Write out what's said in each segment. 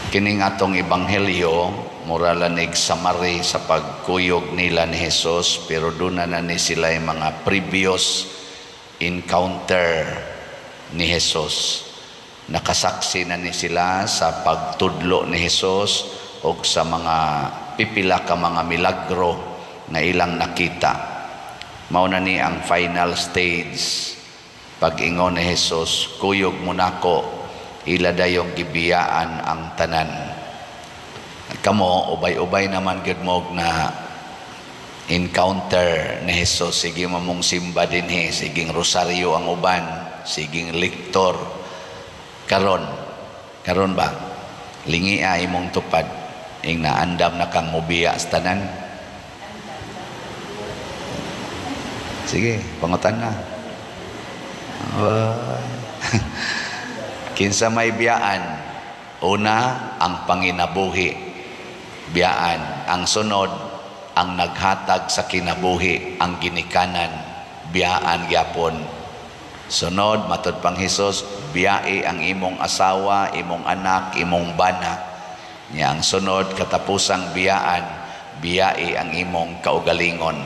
Kining atong ebanghelyo mura lanig summary sa pagkuyog nila ni Jesus, pero doon na ni sila yung mga previous encounter ni Jesus. Nakasaksi na ni sila sa pagtudlo ni Jesus o sa mga pipila ka mga milagro na ilang nakita. Mauna ni ang final stage pag-ingon ni Jesus, kuyog mo nako, ila dayong gibiyaan ang tanan. Kamo, ubay-ubay naman gud mo na encounter ni Jesus. Sige mamong simba din siging rosaryo ang uban, siging liktor. Karon ba? Lingi imong tupad, ing naandam na kang mubiya sa tanan. Sige, pangutan na. Kinsa may biyaan, una ang panginabuhi, biyaan. Ang sunod ang naghatag sa kinabuhi, ang ginikanan, biyaan gyapon. Sunod matud pang Hesus, biyai ang imong asawa, imong anak, imong bana. Nya ang sunod katapusang biyaan, biyai ang imong kaugalingon.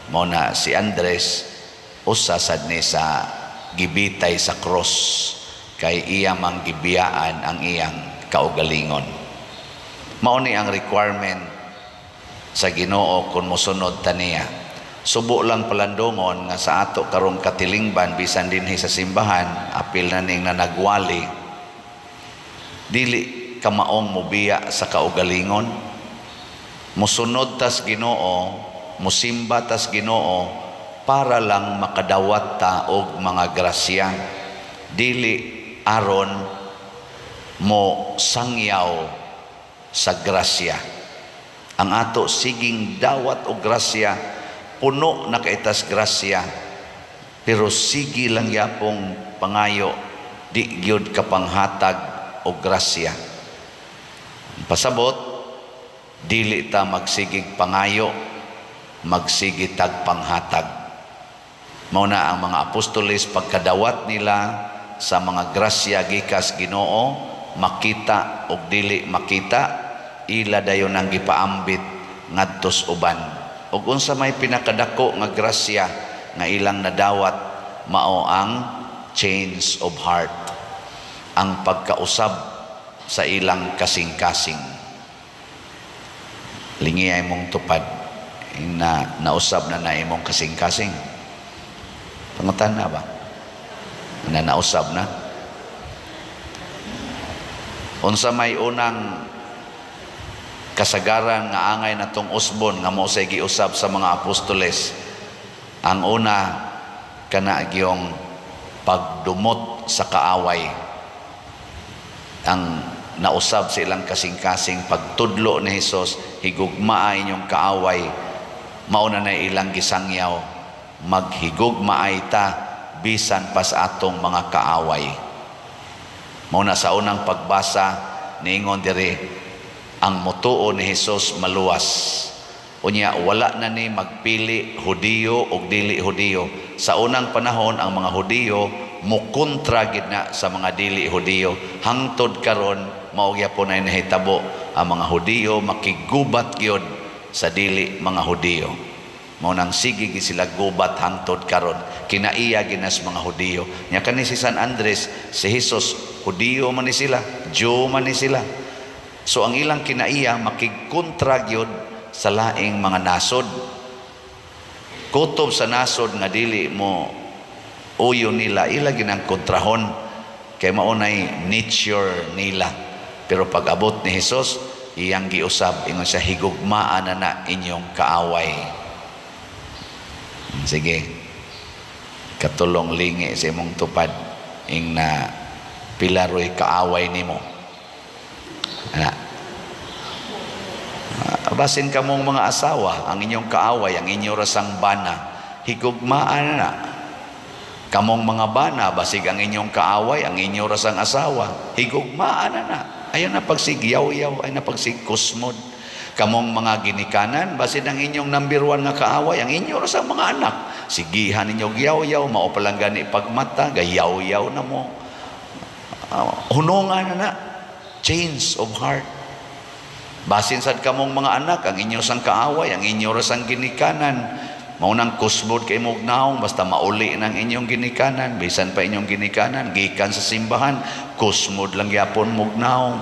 Mao na si Andres usa sad ni sa gibitay sa cross, kay iya mang gibiyaan ang iyang kaugalingon. Mao ni ang requirement sa Ginoo kung mosunod ta niya. Subo lang palandongon nga sa ato karong katilingban bisan dinhi sa simbahan, apil na ning nanagwali, dili ka maong mobiya sa kaugalingon. Musunod tas Ginoo, musimba tas Ginoo para lang makadawat ta og mga grasya, dili aron mo sangyaw sa grasya. Ang ato siging dawat og grasya, puno na kaitas grasya, pero sige lang yapong pangayo, di gyud kapanghatag og grasya. Pasabot, dili ta magsigig pangayo, magsigig tag panghatag. Mao na ang mga apostoles pagkadawat nila sa mga grasya gikas Ginoo, makita og dili makita, ila dayon ang gipaambit ngadtos uban. Ug unsa may pinakadako nga grasya nga ilang nadawat, mao ang change of heart, ang pagkausab sa ilang kasing-kasing. Lingi ay mong tupad na nausab na imong kasing-kasing. Pangutan na ba? Na nausab na. Unsa may unang kasagaran nga angay natong usbon nga mao say giusab sa mga apostoles? Ang una kana gyong pagdumot sa kaaway. Ang nausab sa ilang kasing-kasing pagtudlo ni Hesus, higugma inyong kaaway, mauna na ilang gisangyaw, maghigugmaay ta bisan pa sa atong mga kaaway. Muna sa unang pagbasa, niingon diri, ang motuo ni Hesus maluwas. Unya, wala na ni magpili Hudiyo o dili Hudiyo. Sa unang panahon, ang mga Hudiyo mukontra gid na sa mga dili Hudiyo. Hangtod karon, maugya po na nahitabo, ang mga Hudiyo makigubat gyud sa dili mga Hudiyo. Mao nang sige sila gubat hangtod karon, kinaiya ginas mga Hudiyo. Nya kani si San Andres, si Hesus Hudiyo man ni sila, Jew man ni sila. So ang ilang kinaiya makigkontra gyud sa laing mga nasod. Kutob sa nasod nga dili mo uyo nila, ila ginang kontrahon kay maunay nature nila. Pero pag abot ni Hesus, iyang giusab, ingon siya, higugmaan na inyong kaaway. Sige, katulong lingi sa imong tupad ing na pilaroy kaaway nimo. Basin kamong mga asawa, ang inyong kaaway, ang inyong rasang bana, higugmaan na. Kamong mga bana, basig ang inyong kaaway, ang inyong rasang asawa, higugmaan na. Ayaw na pagsigyaw-yaw, ayaw na pagsigkusmod. Kamong mga ginikanan, basin ang inyong number 1 nga kaaway, ang inyong rasang mga anak, sigihan ninyo giyaw-yaw, mao palang gani pagmata, gayaw-yaw na mo. Hunungan na. change of heart. Basin sad kamong mga anak, ang inyo sang kaaway, ang inyo rasang ginikanan, maunang kusbod kay mong naong, basta mauli ng inyong ginikanan, bisan pa inyong ginikanan, gikan sa simbahan, kusmod lang yapon mong naong.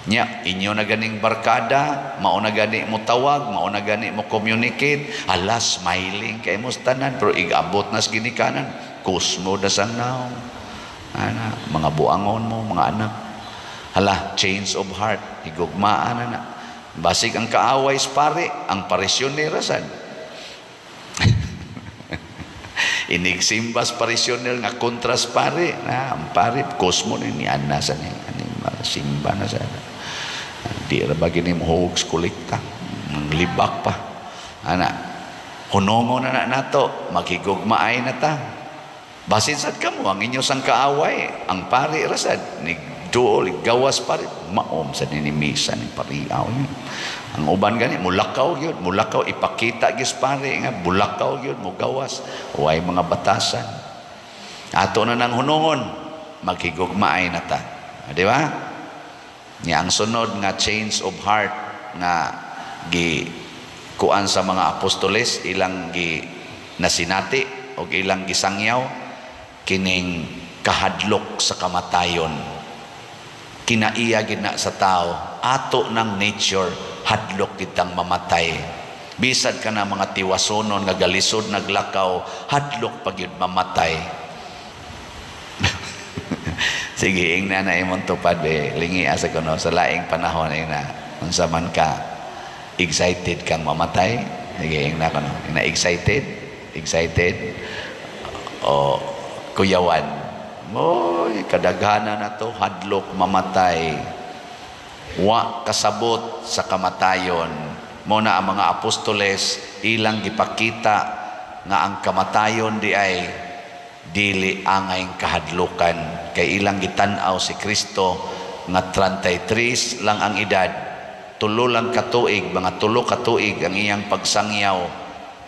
Nya, inyo na ganing barkada, mauna gani mo tawag, mauna gani mo communicate, alas, smiling kay mo tanan, pero igabot na sa ginikanan, kusmod na sang naong. Ana, mga buangon mo, mga anak. Hala, change of heart, higugmaan na. Basig ang kaaway sa pare, ang parisyon ni Rasan. Inigsimbas parisyoner nga kontras pare, na ang pare, kosmo ni Anna sa ni, simba na sa. Di ra bagi ni mohog kolekta, libak pa. Ana, hunongo na nato, maghigugmaay na ta. Basin sad kamo ang inyo sang kaaway, ang pare Rasan, ni dool gawas pare maom sa ninimisa ni pariaw yun. Ang uban gani mulakaw yun, mulakaw ipakita gis pare nga bulakaw yun mo gawas way mga batasan ato na nang hunungon maghigugmaay na ta, di ba? Nya ang sunod nga change of heart nga gi kuan sa mga apostoles, ilang gi nasinati o ilang gisangyaw kining kahadlok sa kamatayon. Kinaiya gina sa tao, ato ng nature, hadlok kitang mamatay. Bisad ka na mga tiwasonon, nga galisod, naglakaw, hadlok pag yun mamatay. Sige, ing na imong tupad, lingi asa ko no, sa laing panahon, na, kung sa man ka, excited kang mamatay. Sige, ing na ko no, na excited, o kuyawan, oy, kadaghanan na to, hadlok mamatay. Wa kasabot sa kamatayon. Muna ang mga apostoles, ilang gipakita nga ang kamatayon di ay dili angay kahadlukan. Kay ilang gitanaw si Kristo nga 33 lang ang edad, tulo lang katuig, mga tulo katuig ang iyang pagsangyaw,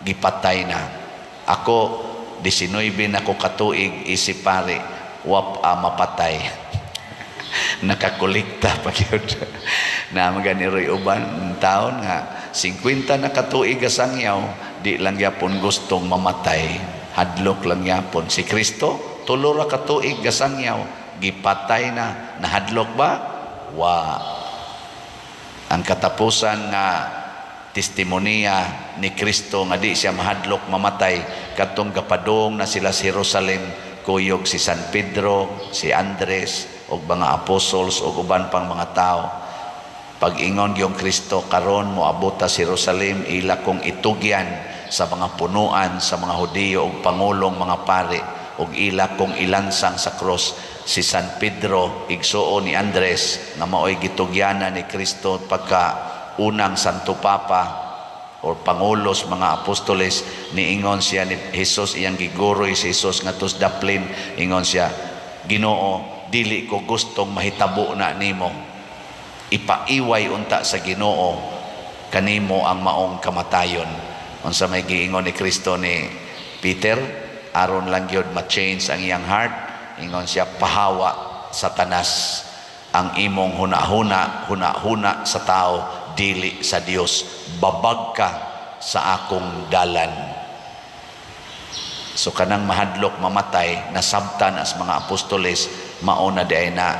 gipatay na. Ako, 19 na ko katuig, isip pare, wap mapatay. Nakakolekta pa yun. Na maganiroy uban taon nga 50 na katuig asangyaw, di lang yapon gustong mamatay, hadlok lang yapon. Si Kristo tulo ra katuig asangyaw, gipatay na. Nahadlok ba? Wa. Ang katapusan nga testimonya ni Kristo nga di siya mahadlok mamatay, katong gapadong na sila sa Jerusalem, kuyog si San Pedro, si Andres, o mga apostles, o uban pang mga tao. Pag-ingon yung Kristo, karon mo abota sa Jerusalem, ila kong itugyan sa mga punuan, sa mga Hudiyo, o pangulong mga pare, o ila kong ilansang sa cross. Si San Pedro, igsuo ni Andres, na maoy gitugyanan ni Kristo pagka unang Santo Papa, o pangulos, mga apostoles, niingon siya ni Jesus, iyang giguroy si Jesus nga tos daplin, ingon siya, Ginoo, dili ko gustong mahitabo na nimo, ipaiway unta sa Ginoo kanimo ang maong kamatayon. Unsa may giingon ni Kristo ni Peter, aron lang gyud ma-change ang iyang heart, ingon siya, pahawa Satanas, ang imong hunahuna sa tao, dili sa Dios, babag ka sa akong dalan. So kanang mahadlok mamatay, nasabtan as mga apostoles, mauna di ay na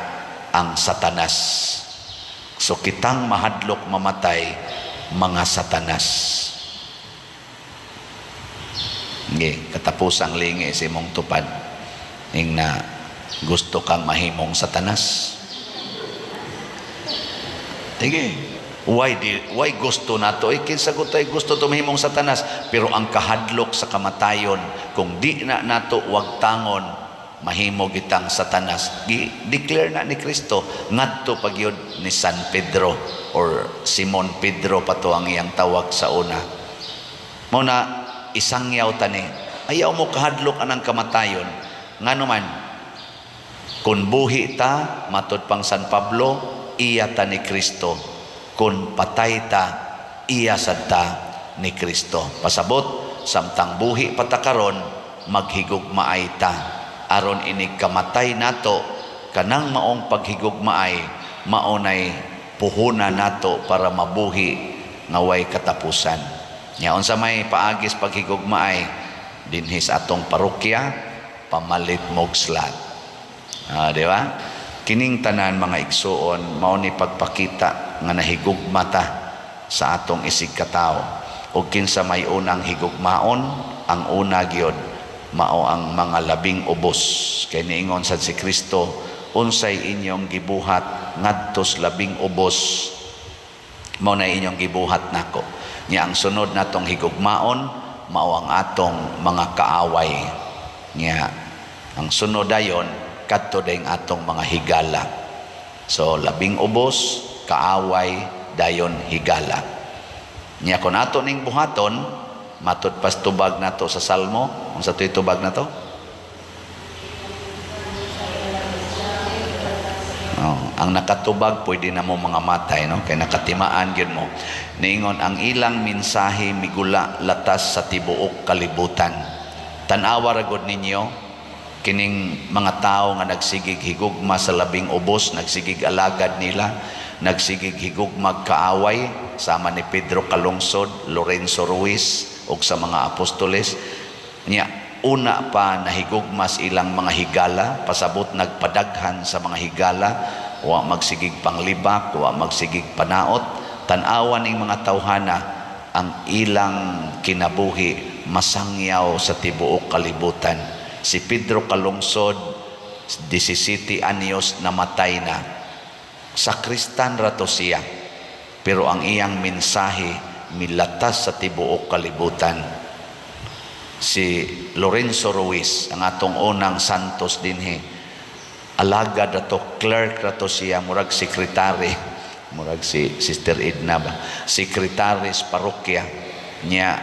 ang Satanas. So kitang mahadlok mamatay, mga Satanas. Nge, katapusang lingi si mong tupad, ing na gusto kang mahimong Satanas. Sige. Why gusto nato? Kinsagot ay gusto tumahimong Satanas, pero ang kahadlok sa kamatayon, kung di na nato wag tangon, mahimo gitang Satanas. Declare na ni Kristo, ngadto pagyod ni San Pedro or Simon Pedro pa to ang iyang tawag sa una. Muna isangyaw tani, ayaw mo kahadlok anang kamatayon. Ngano man, kung buhi ta, matud pang San Pablo, iya ta ni Kristo. Kung patay ta, iya sad ta ni Kristo. Pasabot, samtang buhi patakaron, maghigugmaay ta. Aron inig kamatay nato, kanang maong paghigugmaay, maunay puhuna nato para mabuhi nga way katapusan. Nya unsa may paagis paghigugmaay dinhi sa atong parokya, pamalit mog slot. Di ba? Kining tanan mga igsuon mao ni pagpakita nga nahigugma ta sa atong isig katawo. Ug kinsa may unang higugmaon, ang una gyud mao ang mga labing ubos. Kay niingon sad si Kristo, unsay inyong gibuhat ngadtos labing ubos, mao na inyong gibuhat nako. Nya ang sunod natong higugmaon mao ang atong mga kaaway. Nya ang sunod dayon kadto dayong atong mga higala. So labing ubos, kaaway, dayon higala. Nya kun ato ning buhaton, matud pas tubag nato sa Salmo. Unsa toy tubag nato? Ang nakatubag pwede na mo mga matay, no? Kay nakatimaan gyud mo. Niingon ang ilang mensahe migula latas sa tibuok kalibutan. Tan-awa ra gud ninyo kining mga tao nga nagsigig higugma sa labing ubos, nagsigig alagad nila, nagsigig higugma kaaway sama ni Pedro Calungsod, Lorenzo Ruiz ug sa mga apostoles. Nya una pa nahigugma sa ilang mga higala, pasabot nagpadaghan sa mga higala, wa magsigig panglibak, wa magsigig panaot. Tan-awan ning mga tawhana ang ilang kinabuhi masangyaw sa tibuok kalibutan. Si Pedro Calungsod 17 anyos namatay na. Sakristan rato siya, pero ang iyang mensahe milatas sa tibuok kalibutan. Si Lorenzo Ruiz, ang atong unang santos dinhi, alagad rato, clerk rato siya, murag sekretary, murag si Sister Edna ba, sekretary sa parokya niya,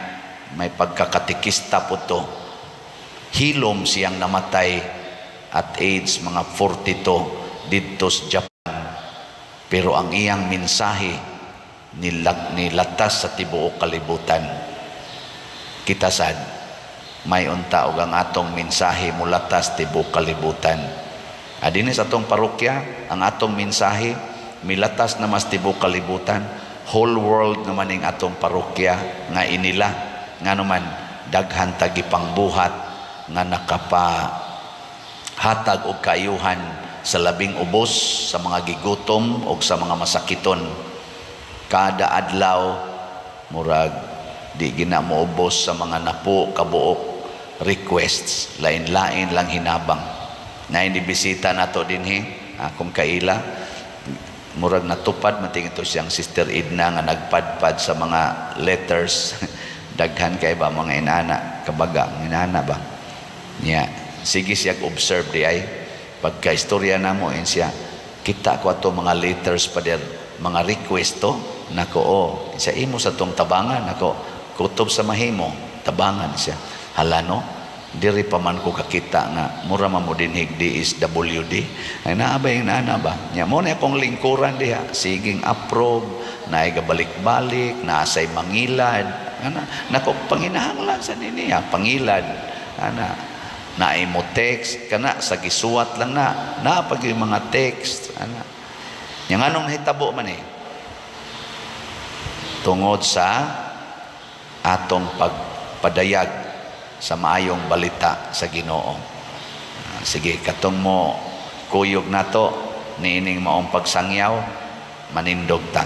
may pagkakatikista po to. Hilom siyang namatay at age mga 42 dito sa Japan, pero ang iyang mensahe nilatas sa tibuok kalibutan. Kita sad may unta og ang atong mensahe mulatas tibuok kalibutan. Adini sa atong parokya, ang atong mensahe milatas na mas tibuok kalibutan. Whole world naman ning atong parokya nga inila nga naman daghan tagipangbuhat nga nakapahatag og kaayuhan sa labing ubos, sa mga gigutom o sa mga masakiton. Kada adlaw murag di gina moubos sa mga napo kabuok requests, lain-lain lang hinabang. Na inibisita nato dinhi akong kaila, murag natupad mating ito siyang Sister Edna nga nagpadpad sa mga letters. Daghan kay ba mga inana, kabaga inana ba niya, sige siya observe di ay pagka istorya na mo siya, kita ko ato mga letters pa der, mga request to nako, siya imo sa tong tabangan, nako kutob sa mahimo tabangan siya. Hala no, diri pa man ko kakita nga mura man mo dinhig DSWD ay naabay na ba nya mo na akong lingkuran diha, siging approve na gabalik-balik na say mangilad ana nako panginahanglan sa niya pangilad ana na imo text kana sa gisuwat lang na pag yung mga text ana nya nganong nahitabo man tungod sa atong pagpadayag sa maayong balita sa Ginoo. Sige, katong mo kuyog nato niining maong pagsangyaw, manindog ta.